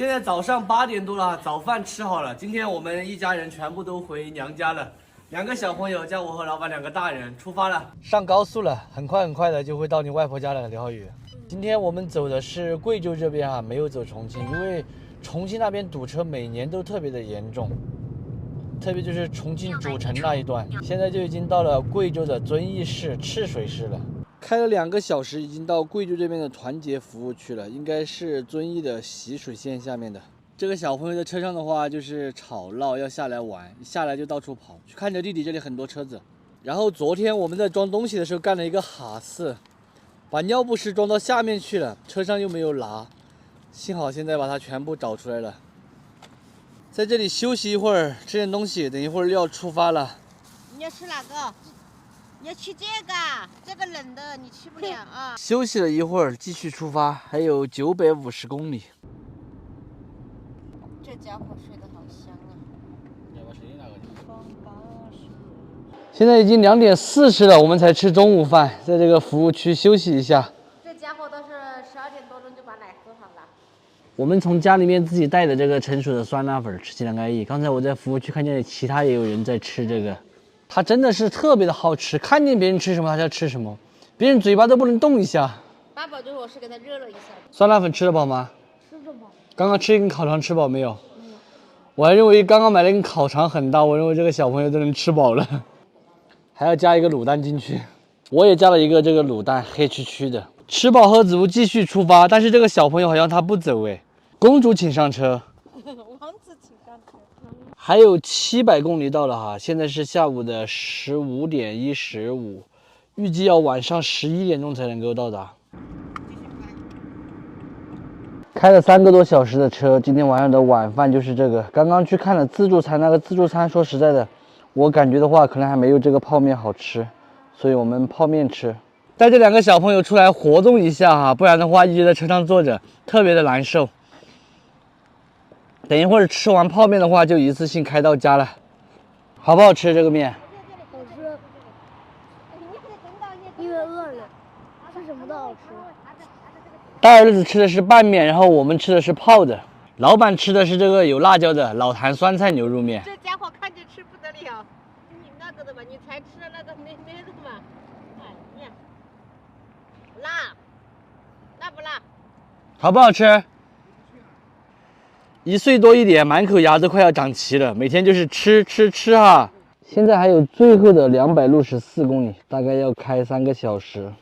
现在早上8点多了，早饭吃好了。今天我们一家人全部都回娘家了，2个小朋友加我和老板2个大人出发了，上高速了，很快的就会到你外婆家了，刘浩宇。今天我们走的是贵州这边啊，没有走重庆，因为重庆那边堵车每年都特别的严重。特别就是重庆主城那一段，现在就已经到了贵州的遵义市赤水市了。开了2个小时，已经到贵州这边的团结服务区了，应该是遵义的习水县下面的。这个小朋友在车上的话，就是吵闹要下来玩，一下来就到处跑。去看着弟弟这里很多车子。然后昨天我们在装东西的时候干了一个哈事，把尿不湿装到下面去了，车上又没有拿，幸好现在把它全部找出来了。在这里休息一会儿，吃点东西，等一会儿又要出发了。你要吃哪个？你要吃这个冷的你吃不了啊。休息了一会儿，继续出发，还有950公里。这家伙睡得好香啊！现在已经2点40了，我们才吃中午饭，在这个服务区休息一下。这家伙都是12点多钟就把奶喝好了。我们从家里面自己带的这个成熟的酸辣粉吃起来安逸。刚才我在服务区看见其他也有人在吃这个，它真的是特别的好吃，看见别人吃什么它就要吃什么，别人嘴巴都不能动一下。大宝就是我是给他热了一下。酸辣粉吃得饱吗？吃得饱。刚刚吃一根烤肠吃饱没有？我还认为刚刚买了一根烤肠很大，我认为这个小朋友都能吃饱了，还要加一个卤蛋进去。我也加了一个这个卤蛋，黑黢黢的。吃饱喝足，继续出发。但是这个小朋友好像他不走哎，公主请上车。王子请上车。还有700公里到了哈，现在是下午的15点15，预计要晚上11点钟才能够到达。开了3个多小时的车，今天晚上的晚饭就是这个。刚刚去看了自助餐，那个自助餐说实在的，我感觉的话可能还没有这个泡面好吃，所以我们泡面吃。带这2个小朋友出来活动一下哈，不然的话一直在车上坐着，特别的难受。等一会儿吃完泡面的话，就一次性开到家了。好不好吃这个面？好吃，因为饿了，吃什么都好吃。大儿子吃的是拌面，然后我们吃的是泡的。老板吃的是这个有辣椒的老坛酸菜牛肉面。这家伙看着吃不得了，你那个的吧，你才吃了那个那个嘛。哎呀，辣不辣？好不好吃？1岁多一点，满口牙都快要长齐了，每天就是吃哈。现在还有最后的264公里，大概要开3个小时。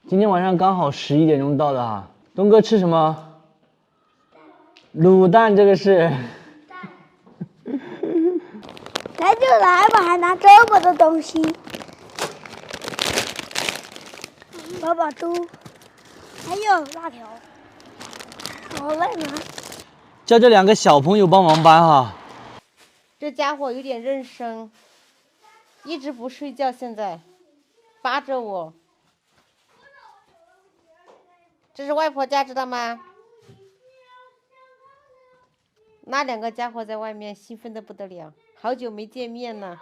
今天晚上刚好11点钟到的哈。东哥吃什么？卤蛋，这个是。来就来吧，还拿这么多东西。爸爸猪，还有辣条，好累吗？叫这2个小朋友帮忙搬哈。这家伙有点认生，一直不睡觉，现在扒着我。这是外婆家，知道吗？那2个家伙在外面兴奋得不得了，好久没见面了。